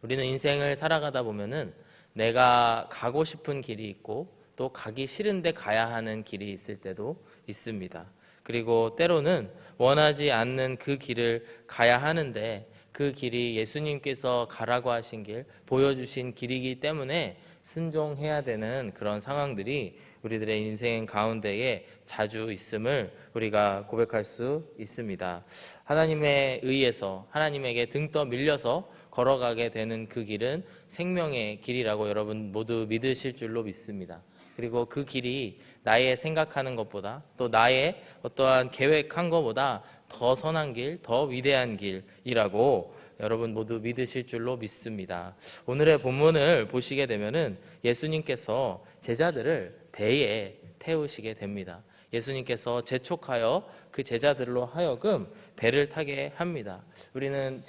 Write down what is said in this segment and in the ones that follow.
우리는 인생을 살아가다 보면은 내가 가고 싶은 길이 있고 또 가기 싫은데 가야 하는 길이 있을 때도 있습니다. 그리고 때로는 원하지 않는 그 길을 가야 하는데 그 길이 예수님께서 가라고 하신 길, 보여주신 길이기 때문에 순종해야 되는 그런 상황들이 우리들의 인생 가운데에 자주 있음을 우리가 고백할 수 있습니다. 하나님에 의해서 하나님에게 등 떠 밀려서 걸어가게 되는 그 길은 생명의 길이라고 여러분 모두 믿으실 줄로 믿습니다. 그리고 그 길이 나의 생각하는 것보다 또 나의 어떠한 계획한 것보다 더 선한 길, 더 위대한 길이라고 여러분 모두 믿으실 줄로 믿습니다. 오늘의 본문을 보시게 되면은 예수님께서 제자들을 배에 태우시게 됩니다. 예수님께서 재촉하여 그 제자들로 하여금 배를 타게 합니다. 우리는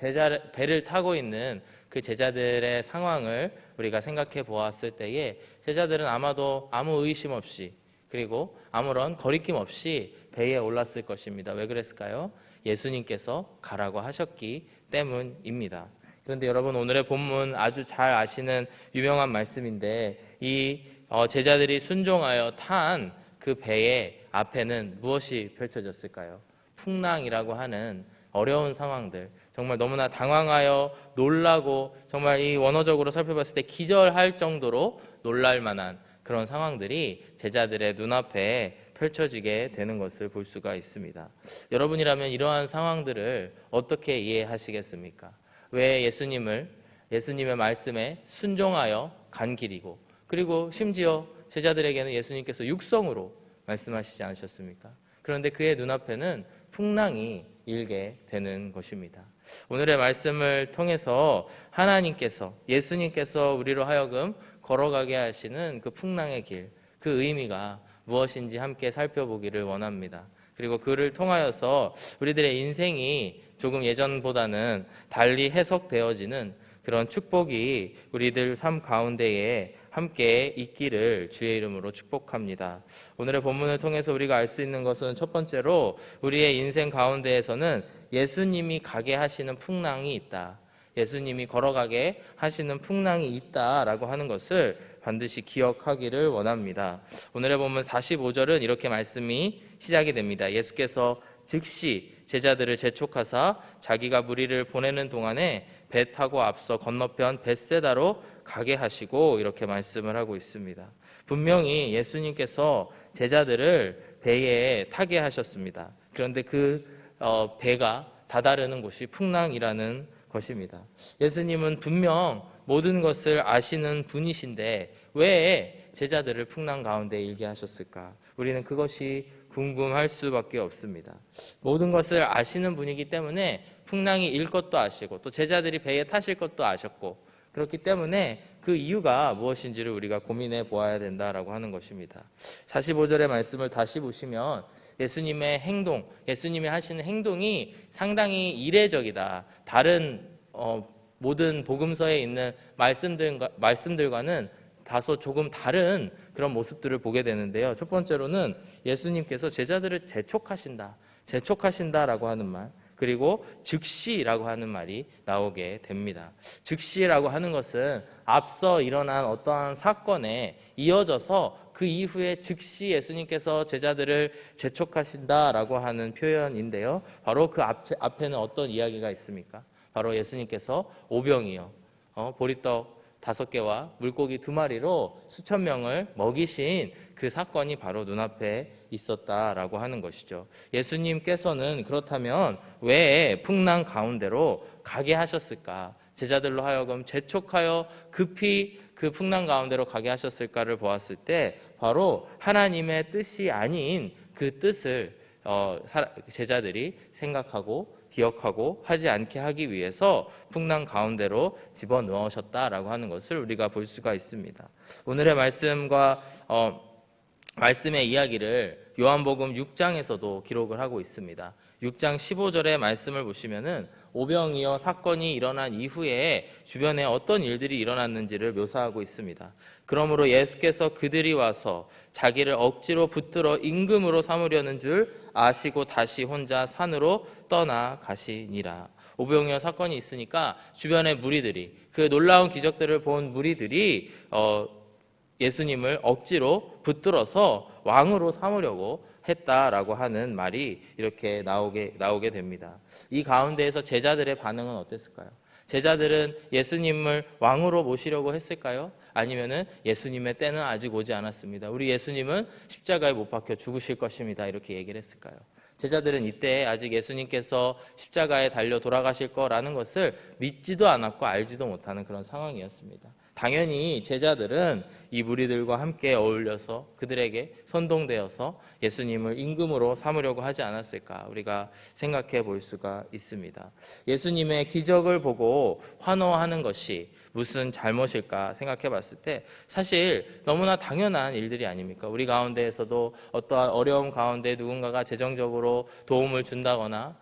배를 타고 있는 그 제자들의 상황을 우리가 생각해 보았을 때에 제자들은 아마도 아무 의심 없이 그리고 아무런 거리낌 없이 배에 올랐을 것입니다. 왜 그랬을까요? 예수님께서 가라고 하셨기 때문입니다. 그런데 여러분 오늘의 본문 아주 잘 아시는 유명한 말씀인데 이 제자들이 순종하여 탄 그 배의 앞에는 무엇이 펼쳐졌을까요? 풍랑이라고 하는 어려운 상황들, 정말 너무나 당황하여 놀라고 정말 이 원어적으로 살펴봤을 때 기절할 정도로 놀랄 만한 그런 상황들이 제자들의 눈앞에 펼쳐지게 되는 것을 볼 수가 있습니다. 여러분이라면 이러한 상황들을 어떻게 이해하시겠습니까? 왜 예수님의 말씀에 순종하여 간 길이고 그리고 심지어 제자들에게는 예수님께서 육성으로 말씀하시지 않으셨습니까? 그런데 그의 눈앞에는 풍랑이 일게 되는 것입니다. 오늘의 말씀을 통해서 하나님께서 예수님께서 우리로 하여금 걸어가게 하시는 그 풍랑의 길, 그 의미가 무엇인지 함께 살펴보기를 원합니다. 그리고 그를 통하여서 우리들의 인생이 조금 예전보다는 달리 해석되어지는 그런 축복이 우리들 삶 가운데에 함께 있기를 주의 이름으로 축복합니다. 오늘의 본문을 통해서 우리가 알 수 있는 것은 첫 번째로 우리의 인생 가운데에서는 예수님이 가게 하시는 풍랑이 있다. 예수님이 걸어가게 하시는 풍랑이 있다라고 하는 것을 반드시 기억하기를 원합니다. 오늘의 본문 45절은 이렇게 말씀이 시작이 됩니다. 예수께서 즉시 제자들을 재촉하사 자기가 무리를 보내는 동안에 배 타고 앞서 건너편 벳세다로 가게 하시고 이렇게 말씀을 하고 있습니다. 분명히 예수님께서 제자들을 배에 타게 하셨습니다. 그런데 그 배가 다다르는 곳이 풍랑이라는 것입니다. 예수님은 분명 모든 것을 아시는 분이신데 왜 제자들을 풍랑 가운데 일게 하셨을까? 우리는 그것이 궁금할 수밖에 없습니다. 모든 것을 아시는 분이기 때문에 풍랑이 일 것도 아시고 또 제자들이 배에 타실 것도 아셨고 그렇기 때문에 그 이유가 무엇인지를 우리가 고민해 보아야 된다라고 하는 것입니다. 45절의 말씀을 다시 보시면 예수님의 행동, 예수님이 하시는 행동이 상당히 이례적이다. 다른 모든 복음서에 있는 말씀들과는 다소 조금 다른 그런 모습들을 보게 되는데요. 첫 번째로는 예수님께서 제자들을 재촉하신다라고 하는 말, 그리고 즉시라고 하는 말이 나오게 됩니다. 즉시라고 하는 것은 앞서 일어난 어떠한 사건에 이어져서 그 이후에 즉시 예수님께서 제자들을 재촉하신다라고 하는 표현인데요. 바로 그 앞에는 어떤 이야기가 있습니까? 바로 예수님께서 오병이어 보리떡 5개와 물고기 2마리로 수천 명을 먹이신 그 사건이 바로 눈앞에 있었다라고 하는 것이죠. 예수님께서는 그렇다면 왜 풍랑 가운데로 가게 하셨을까? 제자들로 하여금 재촉하여 급히 그 풍랑 가운데로 가게 하셨을까를 보았을 때 바로 하나님의 뜻이 아닌 그 뜻을 제자들이 생각하고 기억하고 하지 않게 하기 위해서 풍랑 가운데로 집어넣으셨다라고 하는 것을 우리가 볼 수가 있습니다. 오늘의 말씀의 이야기를 요한복음 6장에서도 기록을 하고 있습니다. 6장 15절의 말씀을 보시면은 오병이어 사건이 일어난 이후에 주변에 어떤 일들이 일어났는지를 묘사하고 있습니다. 그러므로 예수께서 그들이 와서 자기를 억지로 붙들어 임금으로 삼으려는 줄 아시고 다시 혼자 산으로 떠나 가시니라. 오병이어 사건이 있으니까 주변의 무리들이, 그 놀라운 기적들을 본 무리들이 예수님을 억지로 붙들어서 왕으로 삼으려고 했다라고 하는 말이 이렇게 나오게 됩니다. 이 가운데에서 제자들의 반응은 어땠을까요? 제자들은 예수님을 왕으로 모시려고 했을까요? 아니면은 예수님의 때는 아직 오지 않았습니다. 우리 예수님은 십자가에 못 박혀 죽으실 것입니다. 이렇게 얘기를 했을까요? 제자들은 이때 아직 예수님께서 십자가에 달려 돌아가실 거라는 것을 믿지도 않았고 알지도 못하는 그런 상황이었습니다. 당연히 제자들은 이 무리들과 함께 어울려서 그들에게 선동되어서 예수님을 임금으로 삼으려고 하지 않았을까, 우리가 생각해 볼 수가 있습니다. 예수님의 기적을 보고 환호하는 것이 무슨 잘못일까 생각해 봤을 때 사실 너무나 당연한 일들이 아닙니까? 우리 가운데에서도 어떠한 어려움 가운데 누군가가 재정적으로 도움을 준다거나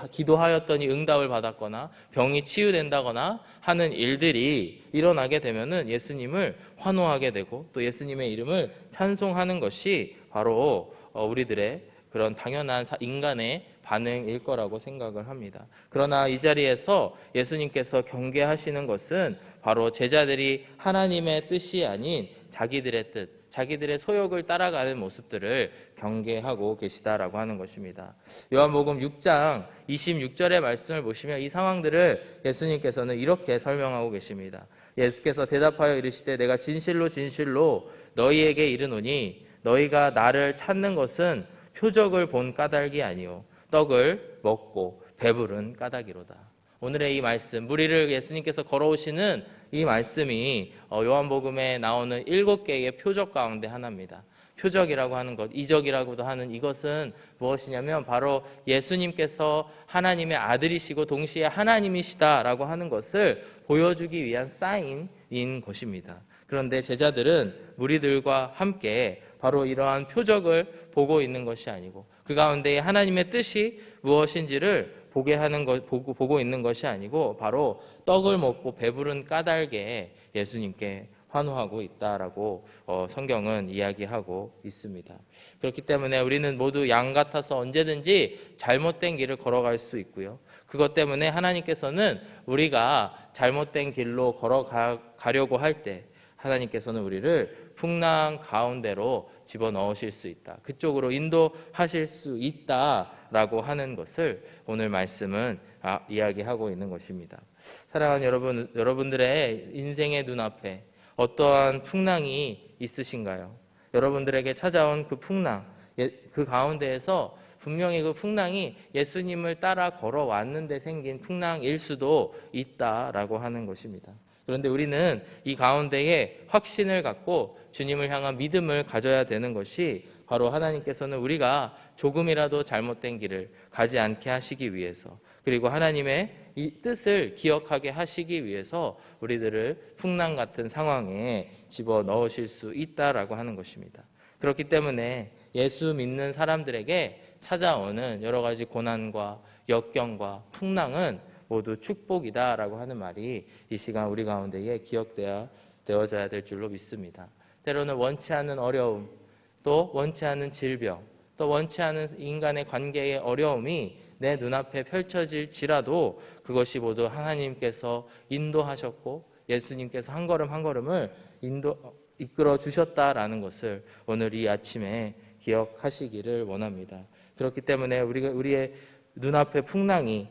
기도하였더니 응답을 받았거나 병이 치유된다거나 하는 일들이 일어나게 되면은 예수님을 환호하게 되고 또 예수님의 이름을 찬송하는 것이 바로 우리들의 그런 당연한 인간의 반응일 거라고 생각을 합니다. 그러나 이 자리에서 예수님께서 경계하시는 것은 바로 제자들이 하나님의 뜻이 아닌 자기들의 뜻, 자기들의 소욕을 따라가는 모습들을 경계하고 계시다라고 하는 것입니다. 요한복음 6장 26절의 말씀을 보시면 이 상황들을 예수님께서는 이렇게 설명하고 계십니다. 예수께서 대답하여 이르시되 내가 진실로 진실로 너희에게 이르노니 너희가 나를 찾는 것은 표적을 본 까닭이 아니요 떡을 먹고 배부른 까닭이로다. 오늘의 이 말씀, 무리를 예수님께서 걸어오시는 이 말씀이 요한복음에 나오는 7개의 표적 가운데 하나입니다. 표적이라고 하는 것, 이적이라고도 하는 이것은 무엇이냐면 바로 예수님께서 하나님의 아들이시고 동시에 하나님이시다라고 하는 것을 보여주기 위한 사인인 것입니다. 그런데 제자들은 무리들과 함께 바로 이러한 표적을 보고 있는 것이 아니고 그 가운데 하나님의 뜻이 무엇인지를 보고 있는 것이 아니고 바로 떡을 먹고 배부른 까닭에 예수님께 환호하고 있다라고 성경은 이야기하고 있습니다. 그렇기 때문에 우리는 모두 양 같아서 언제든지 잘못된 길을 걸어갈 수 있고요. 그것 때문에 하나님께서는 우리가 잘못된 길로 걸어가려고 할 때 하나님께서는 우리를 풍랑 가운데로 집어넣으실 수 있다. 그쪽으로 인도하실 수 있다라고 하는 것을 오늘 말씀은 이야기하고 있는 것입니다. 사랑하는 여러분, 여러분들의 인생의 눈앞에 어떠한 풍랑이 있으신가요? 여러분들에게 찾아온 그 풍랑, 그 가운데에서 분명히 그 풍랑이 예수님을 따라 걸어왔는데 생긴 풍랑일 수도 있다라고 하는 것입니다. 그런데 우리는 이 가운데에 확신을 갖고 주님을 향한 믿음을 가져야 되는 것이 바로 하나님께서는 우리가 조금이라도 잘못된 길을 가지 않게 하시기 위해서 그리고 하나님의 이 뜻을 기억하게 하시기 위해서 우리들을 풍랑 같은 상황에 집어넣으실 수 있다라고 하는 것입니다. 그렇기 때문에 예수 믿는 사람들에게 찾아오는 여러 가지 고난과 역경과 풍랑은 모두 축복이다라고 하는 말이 이 시간 우리 가운데에 기억되어져야 될 줄로 믿습니다. 때로는 원치 않는 어려움, 또 원치 않는 질병, 또 원치 않은 인간의 관계의 어려움이 내 눈앞에 펼쳐질지라도 그것이 모두 하나님께서 인도하셨고 예수님께서 한 걸음 한 걸음을 이끌어 주셨다라는 것을 오늘 이 아침에 기억하시기를 원합니다. 그렇기 때문에 우리의 눈앞의 풍랑이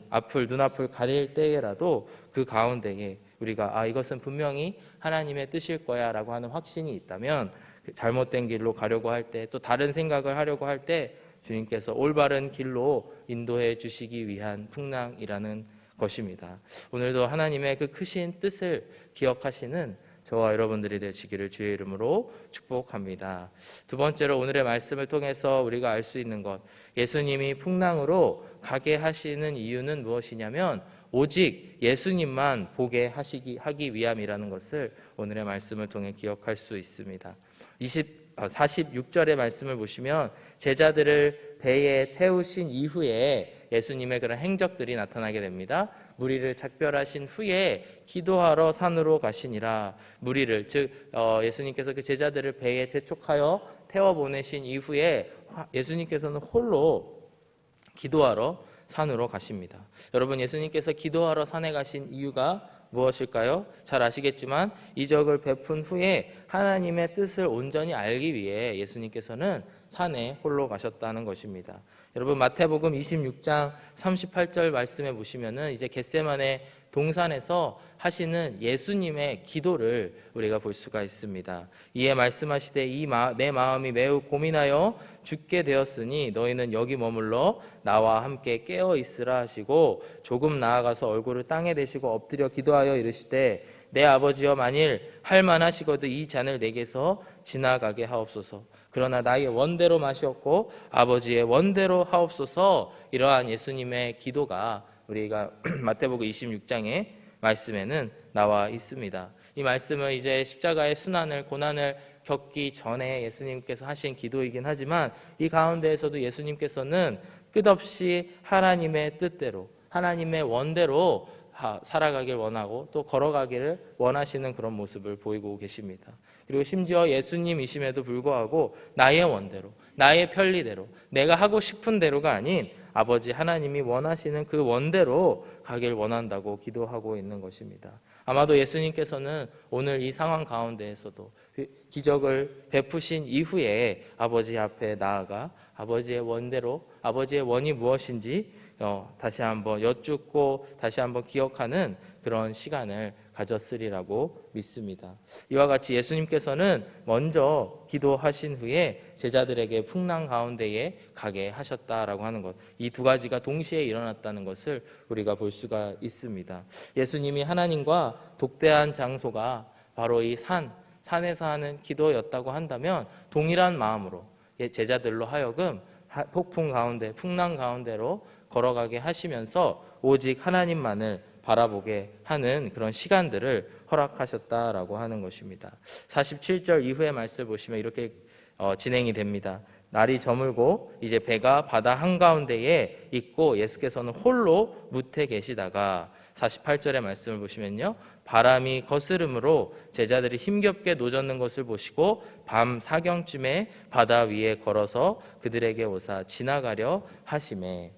눈앞을 가릴 때에라도 그 가운데에 우리가 이것은 분명히 하나님의 뜻일 거야 라고 하는 확신이 있다면 잘못된 길로 가려고 할 때 또 다른 생각을 하려고 할 때 주님께서 올바른 길로 인도해 주시기 위한 풍랑이라는 것입니다. 오늘도 하나님의 그 크신 뜻을 기억하시는 저와 여러분들이 되시기를 주의 이름으로 축복합니다. 두 번째로 오늘의 말씀을 통해서 우리가 알 수 있는 것, 예수님이 풍랑으로 가게 하시는 이유는 무엇이냐면 오직 예수님만 보게 하기 위함이라는 것을 오늘의 말씀을 통해 기억할 수 있습니다. 46절의 말씀을 보시면 제자들을 배에 태우신 이후에 예수님의 그런 행적들이 나타나게 됩니다. 무리를 작별하신 후에 기도하러 산으로 가시니라. 무리를 예수님께서 그 제자들을 배에 재촉하여 태워 보내신 이후에 예수님께서는 홀로 기도하러 산으로 가십니다. 여러분, 예수님께서 기도하러 산에 가신 이유가 무엇일까요? 잘 아시겠지만 이적을 베푼 후에 하나님의 뜻을 온전히 알기 위해 예수님께서는 산에 홀로 가셨다는 것입니다. 여러분, 마태복음 26장 38절 말씀에 보시면은 이제 겟세마네 동산에서 하시는 예수님의 기도를 우리가 볼 수가 있습니다. 이에 말씀하시되 내 마음이 매우 고민하여 죽게 되었으니 너희는 여기 머물러 나와 함께 깨어 있으라 하시고 조금 나아가서 얼굴을 땅에 대시고 엎드려 기도하여 이르시되 내 아버지여 만일 할 만하시거든 이 잔을 내게서 지나가게 하옵소서. 그러나 나의 원대로 마시옵고 아버지의 원대로 하옵소서. 이러한 예수님의 기도가 우리가 마태복음 26장의 말씀에는 나와 있습니다. 이 말씀은 이제 십자가의 순환을 고난을 겪기 전에 예수님께서 하신 기도이긴 하지만 이 가운데에서도 예수님께서는 끝없이 하나님의 뜻대로 하나님의 원대로 살아가길 원하고 또 걸어가기를 원하시는 그런 모습을 보이고 계십니다. 그리고 심지어 예수님이심에도 불구하고 나의 원대로 나의 편리대로 내가 하고 싶은 대로가 아닌 아버지 하나님이 원하시는 그 원대로 가길 원한다고 기도하고 있는 것입니다. 아마도 예수님께서는 오늘 이 상황 가운데에서도 기적을 베푸신 이후에 아버지 앞에 나아가 아버지의 원대로 아버지의 원이 무엇인지 다시 한번 여쭙고 다시 한번 기억하는 그런 시간을 가졌으리라고 믿습니다. 이와 같이 예수님께서는 먼저 기도하신 후에 제자들에게 풍랑 가운데에 가게 하셨다라고 하는 것, 이 두 가지가 동시에 일어났다는 것을 우리가 볼 수가 있습니다. 예수님이 하나님과 독대한 장소가 바로 이 산에서 하는 기도였다고 한다면 동일한 마음으로 제자들로 하여금 폭풍 가운데 풍랑 가운데로 걸어가게 하시면서 오직 하나님만을 바라보게 하는 그런 시간들을 허락하셨다라고 하는 것입니다. 47절 이후의 말씀을 보시면 이렇게 진행이 됩니다. 날이 저물고 이제 배가 바다 한가운데에 있고 예수께서는 홀로 무태 계시다가 48절의 말씀을 보시면요, 바람이 거스름으로 제자들이 힘겹게 노젓는 것을 보시고 밤 사경쯤에 바다 위에 걸어서 그들에게 오사 지나가려 하시매,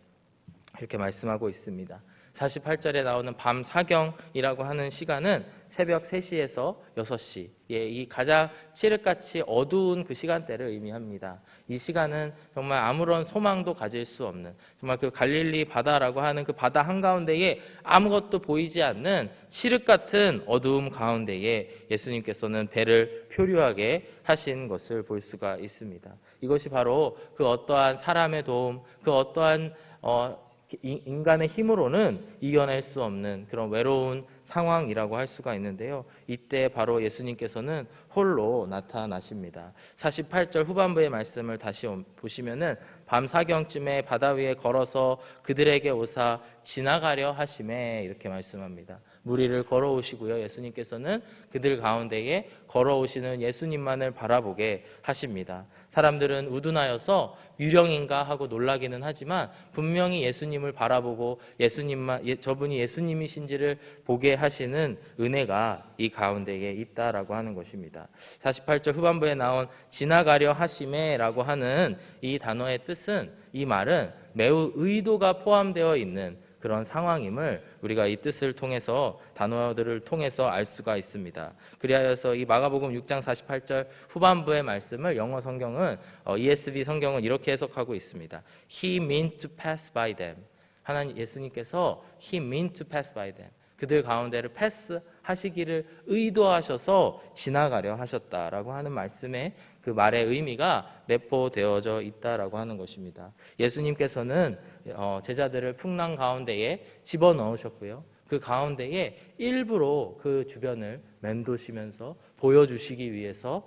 이렇게 말씀하고 있습니다. 48절에 나오는 밤 사경이라고 하는 시간은 새벽 3시에서 6시, 이 가장 칠흑같이 어두운 그 시간대를 의미합니다. 이 시간은 정말 아무런 소망도 가질 수 없는, 정말 그 갈릴리 바다라고 하는 그 바다 한가운데에 아무것도 보이지 않는 칠흑 같은 어두움 가운데에 예수님께서는 배를 표류하게 하신 것을 볼 수가 있습니다. 이것이 바로 그 어떠한 사람의 도움, 그 어떠한 인간의 힘으로는 이겨낼 수 없는 그런 외로운 상황이라고 할 수가 있는데요. 이때 바로 예수님께서는 홀로 나타나십니다. 48절 후반부의 말씀을 다시 보시면은 밤 사경쯤에 바다 위에 걸어서 그들에게 오사 지나가려 하심에, 이렇게 말씀합니다. 무리를 걸어오시고요. 예수님께서는 그들 가운데에 걸어오시는 예수님만을 바라보게 하십니다. 사람들은 우둔하여서 유령인가 하고 놀라기는 하지만 분명히 예수님을 바라보고 저분이 예수님이신지를 보게 하시는 은혜가 이 가운데에 있다라고 하는 것입니다. 48절 후반부에 나온 지나가려 하심에라고 하는 이 단어의 뜻은, 이 말은 매우 의도가 포함되어 있는 그런 상황임을 우리가 이 뜻을 통해서, 단어들을 통해서 알 수가 있습니다. 그리하여서 이 마가복음 6장 48절 후반부의 말씀을 영어 성경은 ESV 성경은 이렇게 해석하고 있습니다. He meant to pass by them. 하나님 예수님께서 He meant to pass by them. 그들 가운데를 패스하시기를 의도하셔서 지나가려 하셨다라고 하는 말씀에 그 말의 의미가 내포되어져 있다라고 하는 것입니다. 예수님께서는 제자들을 풍랑 가운데에 집어넣으셨고요. 그 가운데에 일부러 그 주변을 맴도시면서 보여주시기 위해서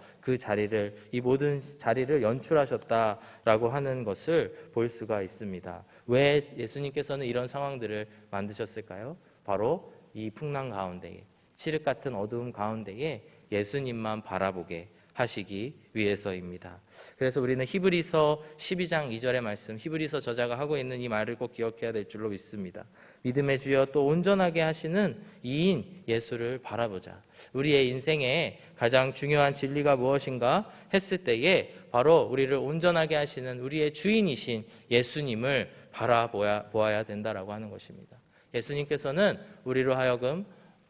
이 모든 자리를 연출하셨다라고 하는 것을 볼 수가 있습니다. 왜 예수님께서는 이런 상황들을 만드셨을까요? 바로 이 풍랑 가운데에, 칠흑 같은 어두움 가운데에 예수님만 바라보게 하시기 위해서입니다. 그래서 우리는 히브리서 12장 2절의 말씀, 히브리서 저자가 하고 있는 이 말을 꼭 기억해야 될 줄로 믿습니다. 믿음의 주여 또 온전하게 하시는 이인 예수를 바라보자. 우리의 인생에 가장 중요한 진리가 무엇인가 했을 때에 바로 우리를 온전하게 하시는 우리의 주인이신 예수님을 바라보아야 된다라고 하는 것입니다. 예수님께서는 우리로 하여금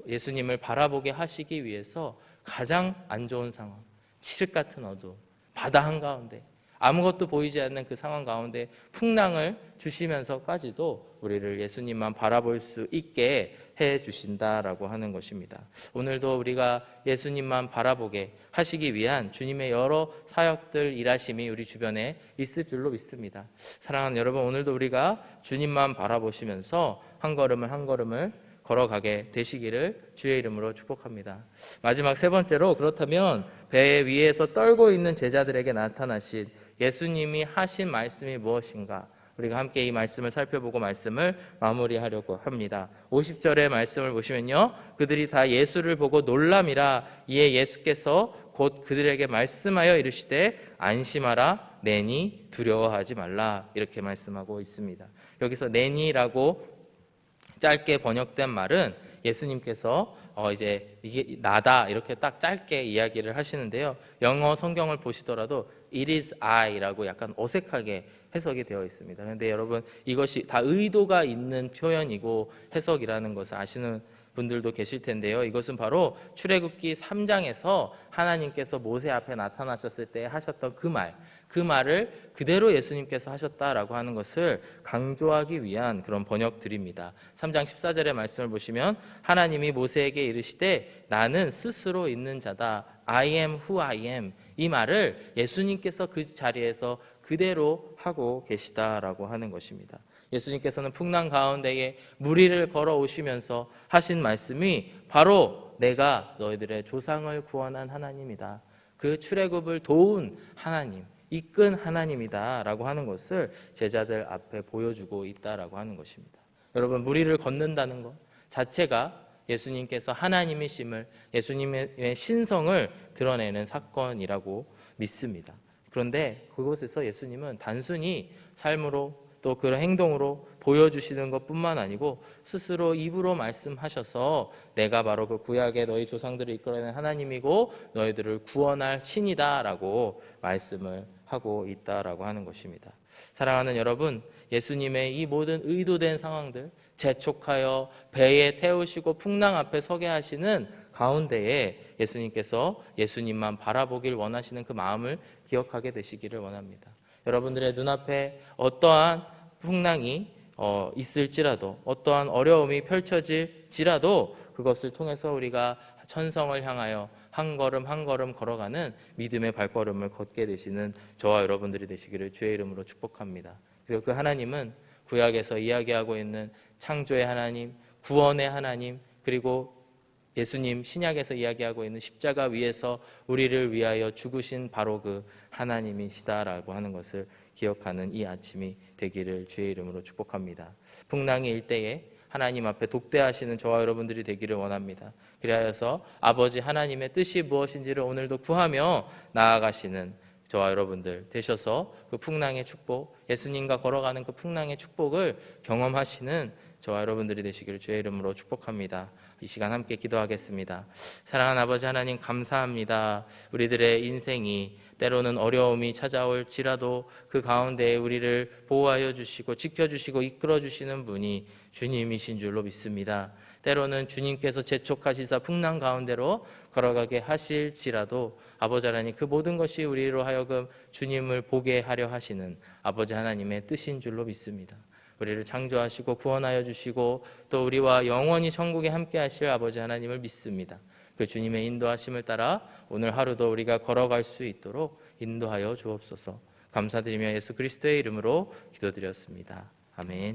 예수님을 바라보게 하시기 위해서 가장 안 좋은 상황, 칠흑 같은 어두움, 바다 한가운데 아무것도 보이지 않는 그 상황 가운데 풍랑을 주시면서까지도 우리를 예수님만 바라볼 수 있게 해주신다라고 하는 것입니다. 오늘도 우리가 예수님만 바라보게 하시기 위한 주님의 여러 사역들, 일하심이 우리 주변에 있을 줄로 믿습니다. 사랑하는 여러분, 오늘도 우리가 주님만 바라보시면서 한 걸음을 한 걸음을 걸어가게 되시기를 주의 이름으로 축복합니다. 마지막 세 번째로, 그렇다면 배 위에서 떨고 있는 제자들에게 나타나신 예수님이 하신 말씀이 무엇인가? 우리가 함께 이 말씀을 살펴보고 말씀을 마무리하려고 합니다. 50절의 말씀을 보시면요, 그들이 다 예수를 보고 놀람이라. 이에 예수께서 곧 그들에게 말씀하여 이르시되 안심하라, 내니 두려워하지 말라, 이렇게 말씀하고 있습니다. 여기서 내니라고 짧게 번역된 말은 예수님께서 이제 이게 나다 이렇게 딱 짧게 이야기를 하시는데요. 영어 성경을 보시더라도 it is I라고 약간 어색하게 해석이 되어 있습니다. 그런데 여러분, 이것이 다 의도가 있는 표현이고 해석이라는 것을 아시는 분들도 계실 텐데요. 이것은 바로 출애굽기 3장에서 하나님께서 모세 앞에 나타나셨을 때 하셨던 그 말을 그대로 예수님께서 하셨다라고 하는 것을 강조하기 위한 그런 번역들입니다. 3장 14절의 말씀을 보시면 하나님이 모세에게 이르시되 나는 스스로 있는 자다, I am who I am, 이 말을 예수님께서 그 자리에서 그대로 하고 계시다라고 하는 것입니다. 예수님께서는 풍랑 가운데에 무리를 걸어오시면서 하신 말씀이 바로 내가 너희들의 조상을 구원한 하나님이다, 그 출애굽을 도운 하나님, 이끈 하나님이다 라고 하는 것을 제자들 앞에 보여주고 있다라고 하는 것입니다. 여러분, 무리를 걷는다는 것 자체가 예수님께서 하나님이심을, 예수님의 신성을 드러내는 사건이라고 믿습니다. 그런데 그곳에서 예수님은 단순히 삶으로 또 그런 행동으로 보여주시는 것뿐만 아니고 스스로 입으로 말씀하셔서 내가 바로 그 구약의 너희 조상들을 이끌어낸 하나님이고 너희들을 구원할 신이다 라고 말씀을 하고 있다라고 하는 것입니다. 사랑하는 여러분, 예수님의 이 모든 의도된 상황들, 재촉하여 배에 태우시고 풍랑 앞에 서게 하시는 가운데에 예수님께서 예수님만 바라보길 원하시는 그 마음을 기억하게 되시기를 원합니다. 여러분들의 눈앞에 어떠한 풍랑이 있을지라도, 어떠한 어려움이 펼쳐질지라도 그것을 통해서 우리가 천성을 향하여 한 걸음 한 걸음 걸어가는 믿음의 발걸음을 걷게 되시는 저와 여러분들이 되시기를 주의 이름으로 축복합니다. 그리고 그 하나님은 구약에서 이야기하고 있는 창조의 하나님, 구원의 하나님, 그리고 예수님 신약에서 이야기하고 있는 십자가 위에서 우리를 위하여 죽으신 바로 그 하나님이시다라고 하는 것을 기억하는 이 아침이 되기를 주의 이름으로 축복합니다. 풍랑이 일 때에 하나님 앞에 독대하시는 저와 여러분들이 되기를 원합니다. 그리하여서 아버지 하나님의 뜻이 무엇인지를 오늘도 구하며 나아가시는 저와 여러분들 되셔서 그 풍랑의 축복, 예수님과 걸어가는 그 풍랑의 축복을 경험하시는 저와 여러분들이 되시기를 주의 이름으로 축복합니다. 이 시간 함께 기도하겠습니다. 사랑하는 아버지 하나님, 감사합니다. 우리들의 인생이 때로는 어려움이 찾아올지라도 그 가운데에 우리를 보호하여 주시고 지켜주시고 이끌어 주시는 분이 주님이신 줄로 믿습니다. 때로는 주님께서 재촉하시사 풍랑 가운데로 걸어가게 하실지라도 아버지 하나님, 그 모든 것이 우리로 하여금 주님을 보게 하려 하시는 아버지 하나님의 뜻인 줄로 믿습니다. 우리를 창조하시고 구원하여 주시고 또 우리와 영원히 천국에 함께 하실 아버지 하나님을 믿습니다. 그 주님의 인도하심을 따라 오늘 하루도 우리가 걸어갈 수 있도록 인도하여 주옵소서. 감사드리며 예수 그리스도의 이름으로 기도드렸습니다. 아멘.